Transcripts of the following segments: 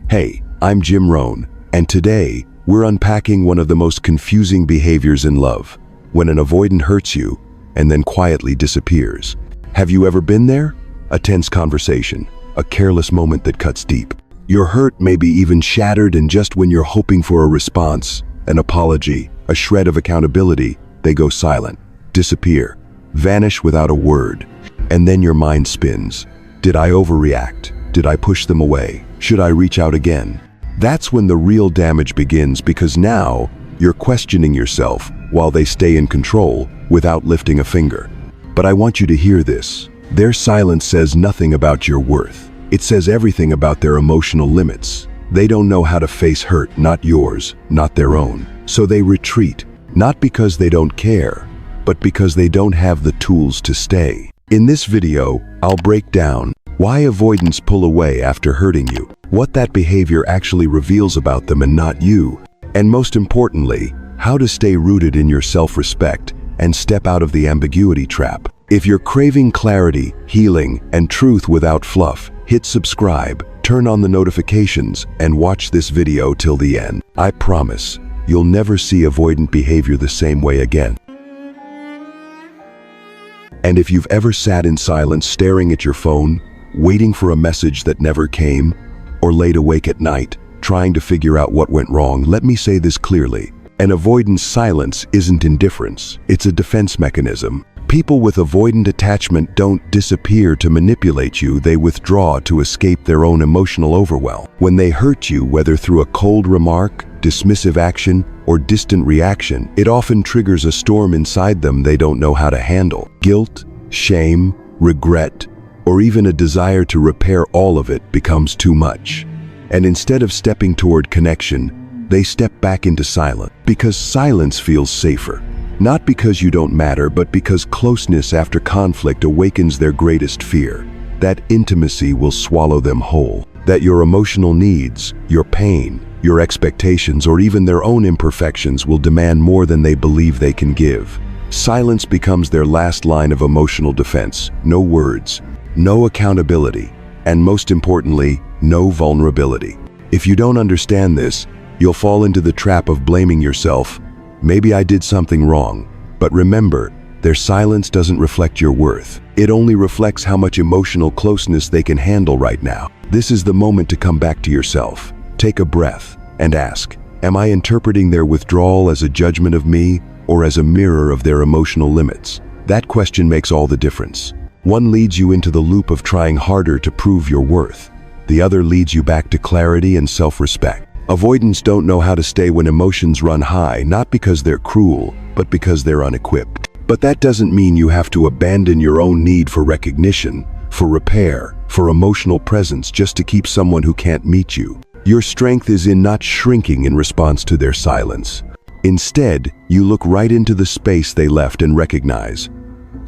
Hey, I'm Jim Rohn, and today we're unpacking one of the most confusing behaviors in love, when an avoidant hurts you and then quietly disappears. Have you ever been there? A tense conversation, a careless moment that cuts deep. Your hurt may be even shattered, and just when you're hoping for a response, an apology, a shred of accountability, they go silent, disappear, vanish without a word. And then your mind spins. Did I overreact? Did I push them away? Should I reach out again? That's when the real damage begins, because now you're questioning yourself while they stay in control without lifting a finger. But I want you to hear this. Their silence says nothing about your worth. It says everything about their emotional limits. They don't know how to face hurt, not yours, not their own. So they retreat, not because they don't care, but because they don't have the tools to stay. In this video, I'll break down why avoidants pull away after hurting you, what that behavior actually reveals about them and not you, and most importantly, how to stay rooted in your self-respect and step out of the ambiguity trap. If you're craving clarity, healing, and truth without fluff, hit subscribe, turn on the notifications, and watch this video till the end. I promise, you'll never see avoidant behavior the same way again. And if you've ever sat in silence staring at your phone, waiting for a message that never came, or laid awake at night, trying to figure out what went wrong, let me say this clearly. An avoidant silence isn't indifference, it's a defense mechanism. People with avoidant attachment don't disappear to manipulate you, they withdraw to escape their own emotional overwhelm. When they hurt you, whether through a cold remark, dismissive action, or distant reaction, it often triggers a storm inside them they don't know how to handle. Guilt, shame, regret, or even a desire to repair all of it becomes too much. And instead of stepping toward connection, they step back into silence, because silence feels safer. Not because you don't matter, but because closeness after conflict awakens their greatest fear. That intimacy will swallow them whole. That your emotional needs, your pain, your expectations, or even their own imperfections will demand more than they believe they can give. Silence becomes their last line of emotional defense. No words, no accountability, and most importantly, no vulnerability. If you don't understand this, you'll fall into the trap of blaming yourself. Maybe I did something wrong. But remember, their silence doesn't reflect your worth. It only reflects how much emotional closeness they can handle right now. This is the moment to come back to yourself. Take a breath and ask, am I interpreting their withdrawal as a judgment of me or as a mirror of their emotional limits? That question makes all the difference. One leads you into the loop of trying harder to prove your worth. The other leads you back to clarity and self-respect. Avoidants don't know how to stay when emotions run high, not because they're cruel, but because they're unequipped. But that doesn't mean you have to abandon your own need for recognition, for repair, for emotional presence just to keep someone who can't meet you. Your strength is in not shrinking in response to their silence. Instead, you look right into the space they left and recognize.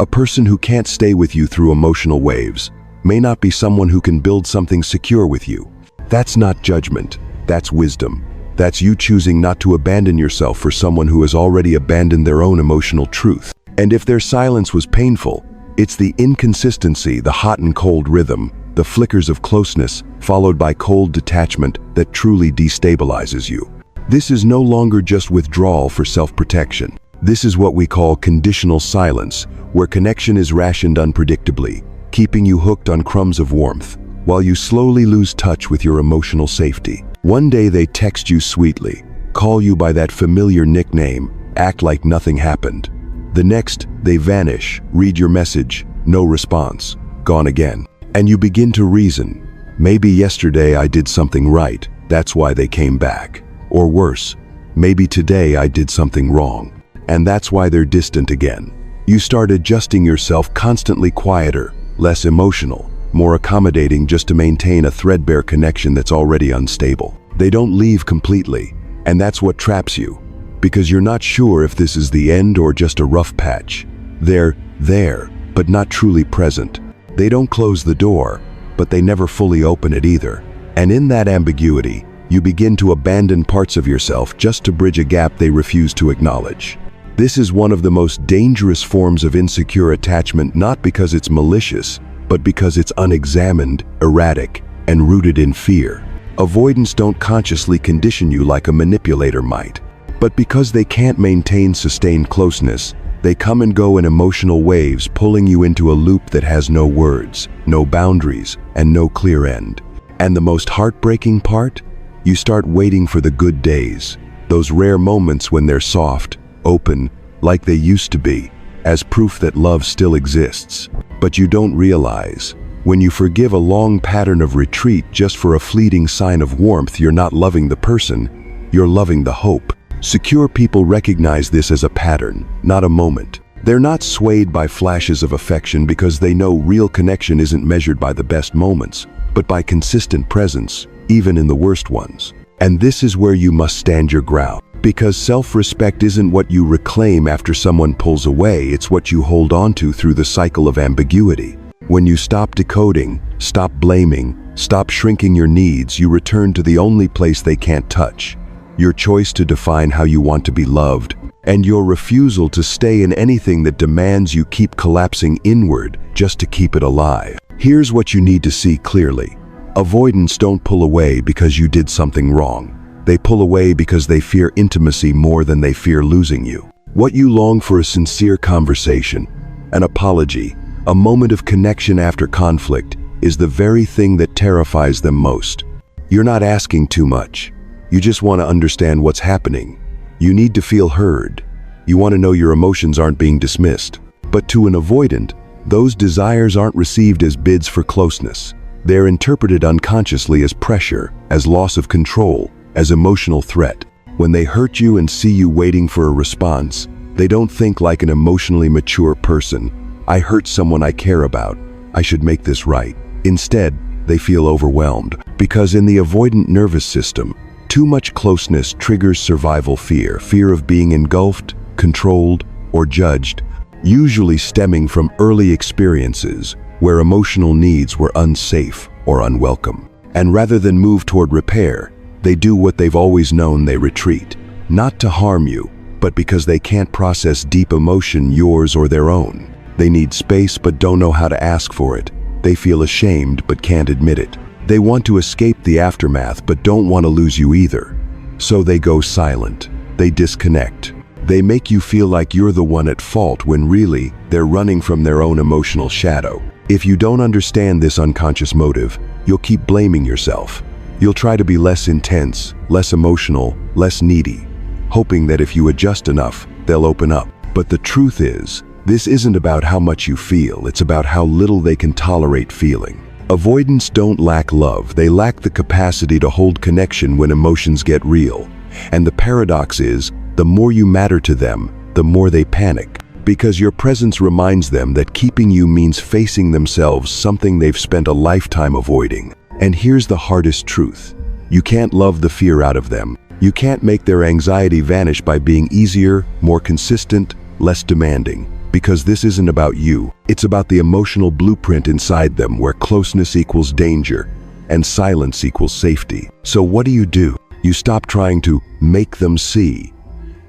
A person who can't stay with you through emotional waves may not be someone who can build something secure with you. That's not judgment. That's wisdom. That's you choosing not to abandon yourself for someone who has already abandoned their own emotional truth. And if their silence was painful, it's the inconsistency, the hot and cold rhythm, the flickers of closeness, followed by cold detachment that truly destabilizes you. This is no longer just withdrawal for self-protection. This is what we call conditional silence, where connection is rationed unpredictably, keeping you hooked on crumbs of warmth, while you slowly lose touch with your emotional safety. One day they text you sweetly, call you by that familiar nickname, act like nothing happened. The next, they vanish, read your message, no response, gone again. And you begin to reason, maybe yesterday I did something right, that's why they came back. Or worse, maybe today I did something wrong, and that's why they're distant again. You start adjusting yourself, constantly quieter, less emotional, more accommodating, just to maintain a threadbare connection that's already unstable. They don't leave completely, and that's what traps you, because you're not sure if this is the end or just a rough patch. They're there, but not truly present. They don't close the door, but they never fully open it either. And in that ambiguity, you begin to abandon parts of yourself just to bridge a gap they refuse to acknowledge. This is one of the most dangerous forms of insecure attachment, not because it's malicious, but because it's unexamined, erratic, and rooted in fear. Avoidants don't consciously condition you like a manipulator might. But because they can't maintain sustained closeness, they come and go in emotional waves, pulling you into a loop that has no words, no boundaries, and no clear end. And the most heartbreaking part? You start waiting for the good days, those rare moments when they're soft, open, like they used to be, as proof that love still exists. But you don't realize, when you forgive a long pattern of retreat just for a fleeting sign of warmth, you're not loving the person, you're loving the hope. Secure people recognize this as a pattern, not a moment. They're not swayed by flashes of affection because they know real connection isn't measured by the best moments, but by consistent presence, even in the worst ones. And this is where you must stand your ground. Because self-respect isn't what you reclaim after someone pulls away, it's what you hold on to through the cycle of ambiguity. When you stop decoding, stop blaming, stop shrinking your needs, you return to the only place they can't touch. Your choice to define how you want to be loved, and your refusal to stay in anything that demands you keep collapsing inward just to keep it alive. Here's what you need to see clearly. Avoidants don't pull away because you did something wrong. They pull away because they fear intimacy more than they fear losing you. What you long for, a sincere conversation, an apology, a moment of connection after conflict, is the very thing that terrifies them most. You're not asking too much. You just want to understand what's happening. You need to feel heard. You want to know your emotions aren't being dismissed. But to an avoidant, those desires aren't received as bids for closeness. They're interpreted unconsciously as pressure, as loss of control, as emotional threat. When they hurt you and see you waiting for a response, they don't think like an emotionally mature person. I hurt someone I care about. I should make this right. Instead, they feel overwhelmed. Because in the avoidant nervous system, too much closeness triggers survival fear, fear of being engulfed, controlled, or judged, usually stemming from early experiences where emotional needs were unsafe or unwelcome. And rather than move toward repair, they do what they've always known: they retreat. Not to harm you, but because they can't process deep emotion, yours or their own. They need space but don't know how to ask for it. They feel ashamed but can't admit it. They want to escape the aftermath but don't want to lose you either. So they go silent. They disconnect. They make you feel like you're the one at fault when really they're running from their own emotional shadow. If you don't understand this unconscious motive, you'll keep blaming yourself. You'll try to be less intense, less emotional, less needy, hoping that if you adjust enough, they'll open up. But the truth is, this isn't about how much you feel, it's about how little they can tolerate feeling. Avoidants don't lack love, they lack the capacity to hold connection when emotions get real. And the paradox is, the more you matter to them, the more they panic. Because your presence reminds them that keeping you means facing themselves, something they've spent a lifetime avoiding. And here's the hardest truth. You can't love the fear out of them. You can't make their anxiety vanish by being easier, more consistent, less demanding. Because this isn't about you. It's about the emotional blueprint inside them where closeness equals danger and silence equals safety. So what do? You stop trying to make them see.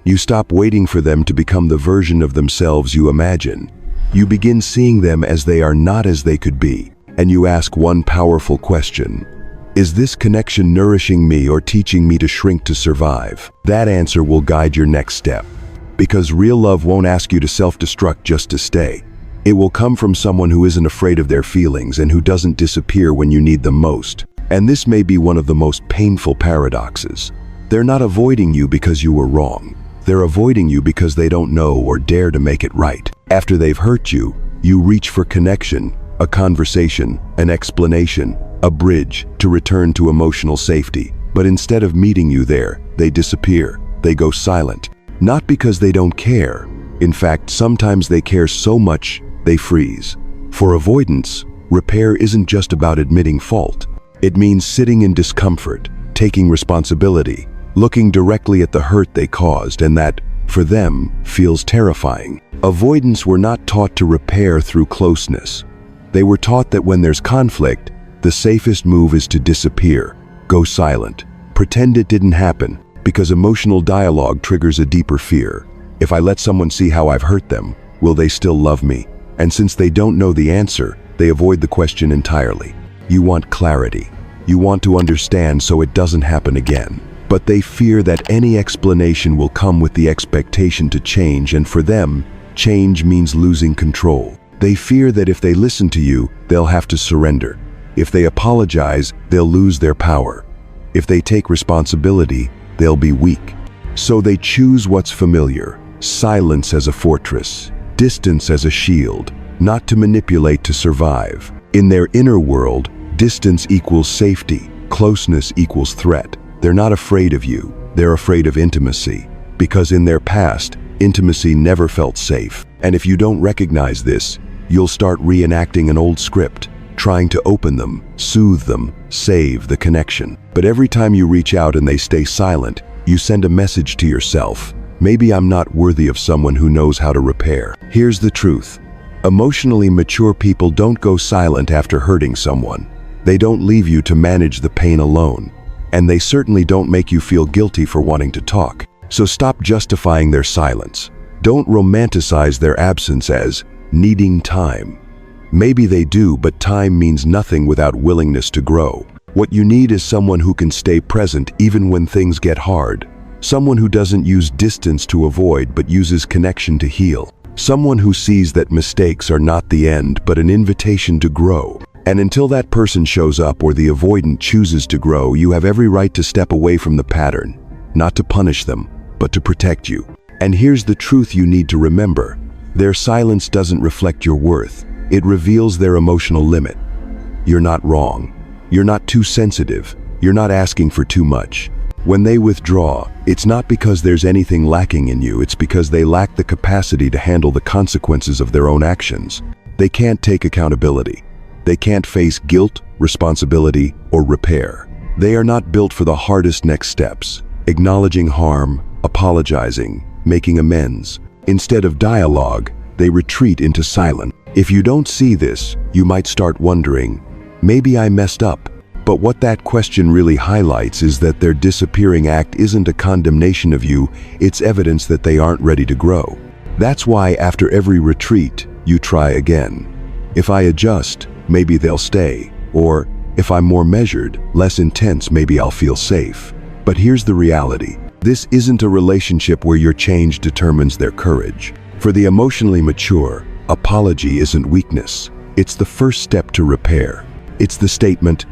You stop waiting for them to become the version of themselves you imagine. You begin seeing them as they are, not as they could be. And you ask one powerful question: is this connection nourishing me or teaching me to shrink to survive? That answer will guide your next step. Because real love won't ask you to self-destruct just to stay. It will come from someone who isn't afraid of their feelings and who doesn't disappear when you need them most. And this may be one of the most painful paradoxes. They're not avoiding you because you were wrong. They're avoiding you because they don't know or dare to make it right. After they've hurt you, you reach for connection, a conversation, an explanation, a bridge to return to emotional safety. But instead of meeting you there, they disappear. They go silent. Not because they don't care. In fact, sometimes they care so much, they freeze. For avoidance, repair isn't just about admitting fault. It means sitting in discomfort, taking responsibility, looking directly at the hurt they caused, and that, for them, feels terrifying. Avoidants were not taught to repair through closeness. They were taught that when there's conflict, the safest move is to disappear, go silent, pretend it didn't happen, because emotional dialogue triggers a deeper fear. If I let someone see how I've hurt them, will they still love me? And since they don't know the answer, they avoid the question entirely. You want clarity. You want to understand so it doesn't happen again. But they fear that any explanation will come with the expectation to change, and for them, change means losing control. They fear that if they listen to you, they'll have to surrender. If they apologize, they'll lose their power. If they take responsibility, they'll be weak. So they choose what's familiar, silence as a fortress, distance as a shield, not to manipulate to survive. In their inner world, distance equals safety, closeness equals threat. They're not afraid of you, they're afraid of intimacy. Because in their past, intimacy never felt safe. And if you don't recognize this, you'll start reenacting an old script, trying to open them, soothe them, save the connection. But every time you reach out and they stay silent, you send a message to yourself. Maybe I'm not worthy of someone who knows how to repair. Here's the truth. Emotionally mature people don't go silent after hurting someone. They don't leave you to manage the pain alone. And they certainly don't make you feel guilty for wanting to talk. So stop justifying their silence. Don't romanticize their absence as needing time. Maybe they do, but time means nothing without willingness to grow. What you need is someone who can stay present even when things get hard. Someone who doesn't use distance to avoid but uses connection to heal. Someone who sees that mistakes are not the end but an invitation to grow. And until that person shows up or the avoidant chooses to grow, you have every right to step away from the pattern. Not to punish them, but to protect you. And here's the truth you need to remember. Their silence doesn't reflect your worth. It reveals their emotional limit. You're not wrong. You're not too sensitive. You're not asking for too much. When they withdraw, it's not because there's anything lacking in you, it's because they lack the capacity to handle the consequences of their own actions. They can't take accountability. They can't face guilt, responsibility, or repair. They are not built for the hardest next steps, acknowledging harm, apologizing, making amends. Instead of dialogue, they retreat into silence. If you don't see this, you might start wondering, maybe I messed up. But what that question really highlights is that their disappearing act isn't a condemnation of you, it's evidence that they aren't ready to grow. That's why after every retreat, you try again. If I adjust, maybe they'll stay. Or, if I'm more measured, less intense, maybe I'll feel safe. But here's the reality. This isn't a relationship where your change determines their courage. For the emotionally mature, apology isn't weakness. It's the first step to repair. It's the statement,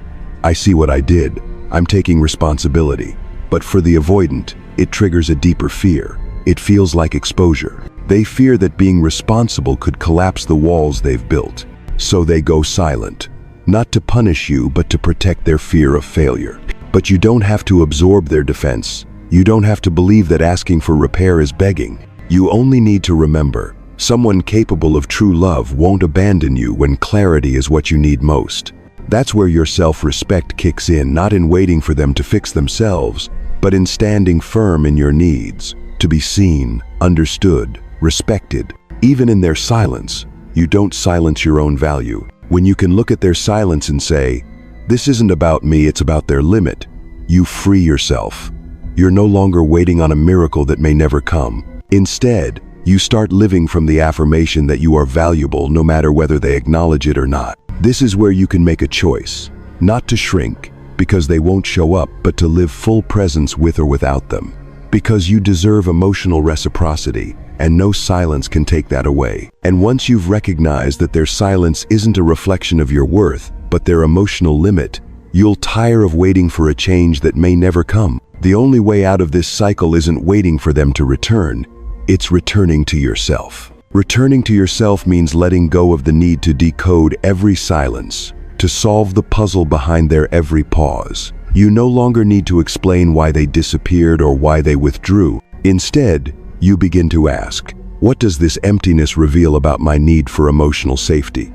I see what I did. I'm taking responsibility. But for the avoidant, it triggers a deeper fear. It feels like exposure. They fear that being responsible could collapse the walls they've built. So they go silent. Not to punish you, but to protect their fear of failure. But you don't have to absorb their defense. You don't have to believe that asking for repair is begging. You only need to remember, someone capable of true love won't abandon you when clarity is what you need most. That's where your self-respect kicks in, not in waiting for them to fix themselves, but in standing firm in your needs, to be seen, understood, respected. Even in their silence, you don't silence your own value. When you can look at their silence and say, this isn't about me, it's about their limit, you free yourself. You're no longer waiting on a miracle that may never come. Instead, you start living from the affirmation that you are valuable no matter whether they acknowledge it or not. This is where you can make a choice, not to shrink, because they won't show up, but to live full presence with or without them. Because you deserve emotional reciprocity, and no silence can take that away. And once you've recognized that their silence isn't a reflection of your worth, but their emotional limit, you'll tire of waiting for a change that may never come. The only way out of this cycle isn't waiting for them to return, it's returning to yourself. Returning to yourself means letting go of the need to decode every silence, to solve the puzzle behind their every pause. You no longer need to explain why they disappeared or why they withdrew. Instead, you begin to ask, what does this emptiness reveal about my need for emotional safety?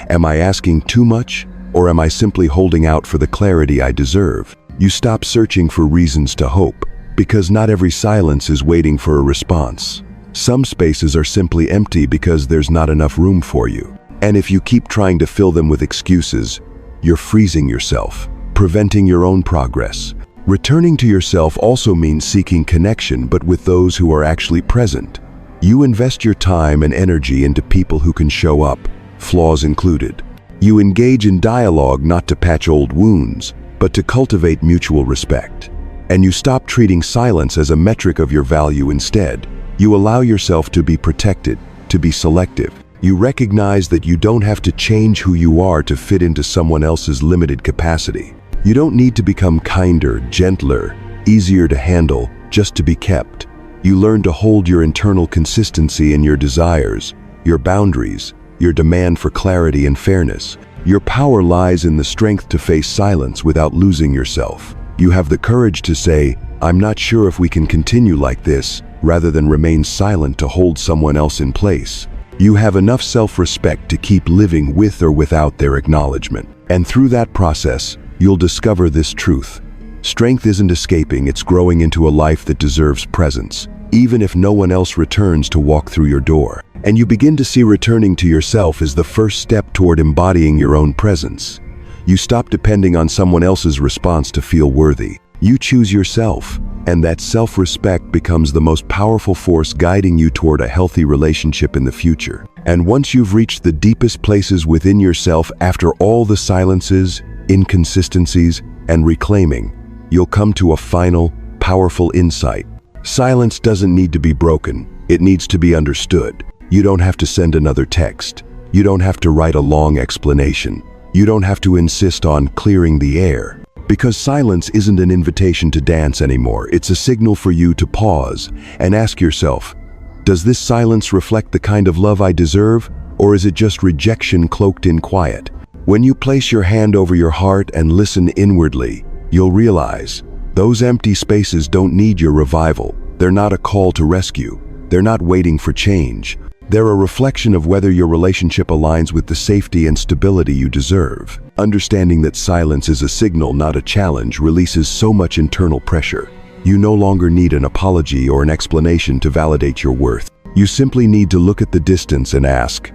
Am I asking too much, or am I simply holding out for the clarity I deserve? You stop searching for reasons to hope, because not every silence is waiting for a response. Some spaces are simply empty because there's not enough room for you. And if you keep trying to fill them with excuses, you're freezing yourself, preventing your own progress. Returning to yourself also means seeking connection, but with those who are actually present. You invest your time and energy into people who can show up, flaws included. You engage in dialogue not to patch old wounds, but to cultivate mutual respect. And you stop treating silence as a metric of your value instead. You allow yourself to be protected, to be selective. You recognize that you don't have to change who you are to fit into someone else's limited capacity. You don't need to become kinder, gentler, easier to handle, just to be kept. You learn to hold your internal consistency in your desires, your boundaries, your demand for clarity and fairness. Your power lies in the strength to face silence without losing yourself. You have the courage to say, "I'm not sure if we can continue like this," rather than remain silent to hold someone else in place. You have enough self-respect to keep living with or without their acknowledgement. And through that process, you'll discover this truth. Strength isn't escaping, it's growing into a life that deserves presence, even if no one else returns to walk through your door. And you begin to see returning to yourself as the first step toward embodying your own presence. You stop depending on someone else's response to feel worthy. You choose yourself, and that self-respect becomes the most powerful force guiding you toward a healthy relationship in the future. And once you've reached the deepest places within yourself after all the silences, inconsistencies, and reclaiming, you'll come to a final, powerful insight. Silence doesn't need to be broken, it needs to be understood. You don't have to send another text. You don't have to write a long explanation. You don't have to insist on clearing the air. Because silence isn't an invitation to dance anymore, it's a signal for you to pause and ask yourself, does this silence reflect the kind of love I deserve, or is it just rejection cloaked in quiet? When you place your hand over your heart and listen inwardly, you'll realize those empty spaces don't need your revival. They're not a call to rescue. They're not waiting for change. They're a reflection of whether your relationship aligns with the safety and stability you deserve. Understanding that silence is a signal, not a challenge, releases so much internal pressure. You no longer need an apology or an explanation to validate your worth. You simply need to look at the distance and ask,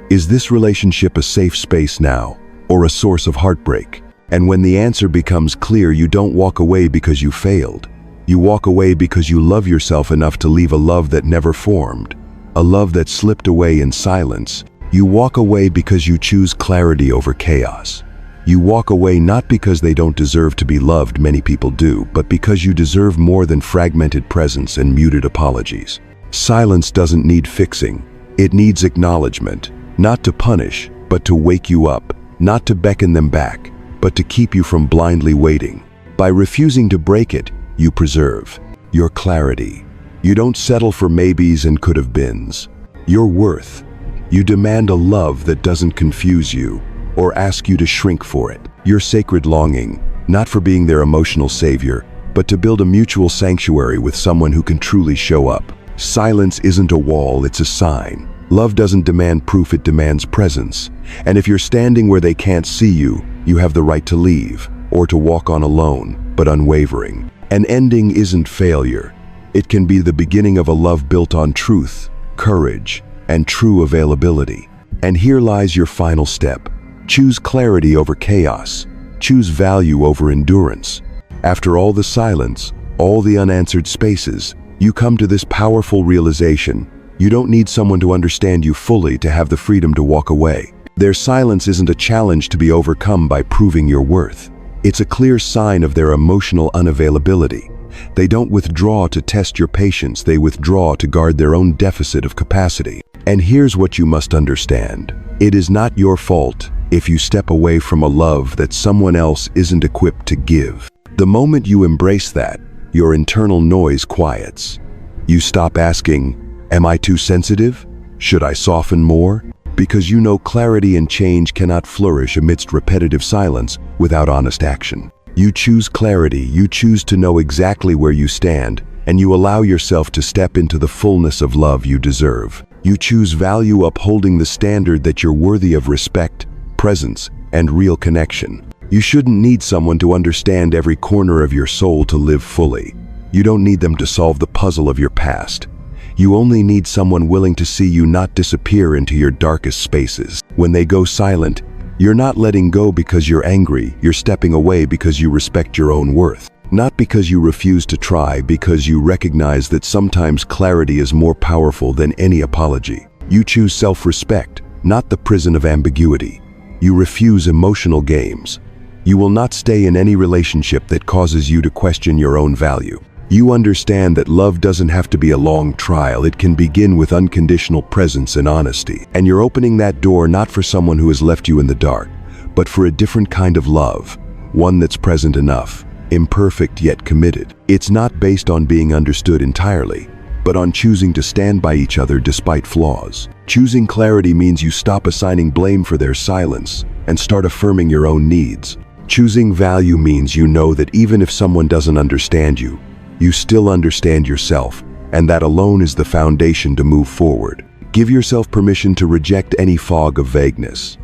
is this relationship a safe space now, or a source of heartbreak? And when the answer becomes clear, you don't walk away because you failed. You walk away because you love yourself enough to leave a love that never formed, a love that slipped away in silence. You walk away because you choose clarity over chaos. You walk away not because they don't deserve to be loved, many people do, but because you deserve more than fragmented presence and muted apologies. Silence doesn't need fixing. It needs acknowledgement, not to punish, but to wake you up, not to beckon them back, but to keep you from blindly waiting. By refusing to break it, you preserve your clarity. You don't settle for maybes and could have beens. Your worth. You demand a love that doesn't confuse you or ask you to shrink for it. Your sacred longing, not for being their emotional savior, but to build a mutual sanctuary with someone who can truly show up. Silence isn't a wall, it's a sign. Love doesn't demand proof, it demands presence. And if you're standing where they can't see you, you have the right to leave, or to walk on alone, but unwavering. An ending isn't failure. It can be the beginning of a love built on truth, courage, and true availability. And here lies your final step. Choose clarity over chaos. Choose value over endurance. After all the silence, all the unanswered spaces, you come to this powerful realization. You don't need someone to understand you fully to have the freedom to walk away. Their silence isn't a challenge to be overcome by proving your worth. It's a clear sign of their emotional unavailability. They don't withdraw to test your patience, they withdraw to guard their own deficit of capacity. And here's what you must understand. It is not your fault if you step away from a love that someone else isn't equipped to give. The moment you embrace that, your internal noise quiets. You stop asking, am I too sensitive? Should I soften more? Because you know clarity and change cannot flourish amidst repetitive silence without honest action. You choose clarity, you choose to know exactly where you stand, and you allow yourself to step into the fullness of love you deserve. You choose value, upholding the standard that you're worthy of respect, presence, and real connection. You shouldn't need someone to understand every corner of your soul to live fully. You don't need them to solve the puzzle of your past. You only need someone willing to see you not disappear into your darkest spaces. When they go silent, you're not letting go because you're angry, you're stepping away because you respect your own worth. Not because you refuse to try, because you recognize that sometimes clarity is more powerful than any apology. You choose self-respect, not the prison of ambiguity. You refuse emotional games. You will not stay in any relationship that causes you to question your own value. You understand that love doesn't have to be a long trial. It can begin with unconditional presence and honesty. And you're opening that door not for someone who has left you in the dark, but for a different kind of love, one that's present enough, imperfect yet committed. It's not based on being understood entirely, but on choosing to stand by each other despite flaws. Choosing clarity means you stop assigning blame for their silence and start affirming your own needs. Choosing value means you know that even if someone doesn't understand you, you still understand yourself, and that alone is the foundation to move forward. Give yourself permission to reject any fog of vagueness.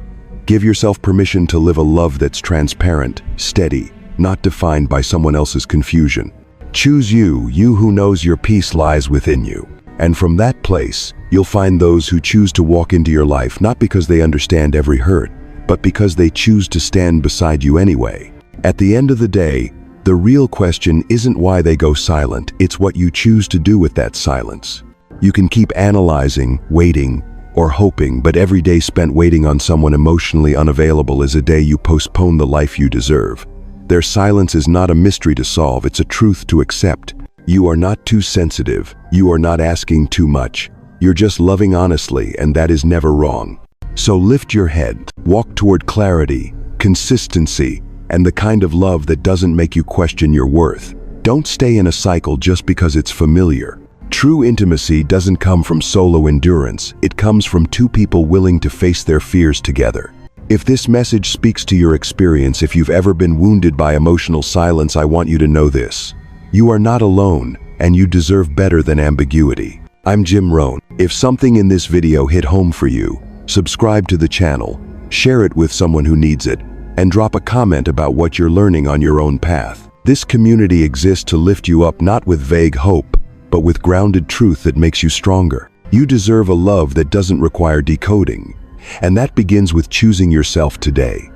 Give yourself permission to live a love that's transparent, steady, not defined by someone else's confusion. Choose you, you who knows your peace lies within you. And from that place, you'll find those who choose to walk into your life not because they understand every hurt, but because they choose to stand beside you anyway. At the end of the day, the real question isn't why they go silent, it's what you choose to do with that silence. You can keep analyzing, waiting, or hoping, but every day spent waiting on someone emotionally unavailable is a day you postpone the life you deserve. Their silence is not a mystery to solve, it's a truth to accept. You are not too sensitive, you are not asking too much. You're just loving honestly, and that is never wrong. So lift your head, walk toward clarity, consistency, and the kind of love that doesn't make you question your worth. Don't stay in a cycle just because it's familiar. True intimacy doesn't come from solo endurance, it comes from two people willing to face their fears together. If this message speaks to your experience, if you've ever been wounded by emotional silence, I want you to know this. You are not alone, and you deserve better than ambiguity. I'm Jim Rohn. If something in this video hit home for you, subscribe to the channel, share it with someone who needs it, and drop a comment about what you're learning on your own path. This community exists to lift you up not with vague hope, but with grounded truth that makes you stronger. You deserve a love that doesn't require decoding, and that begins with choosing yourself today.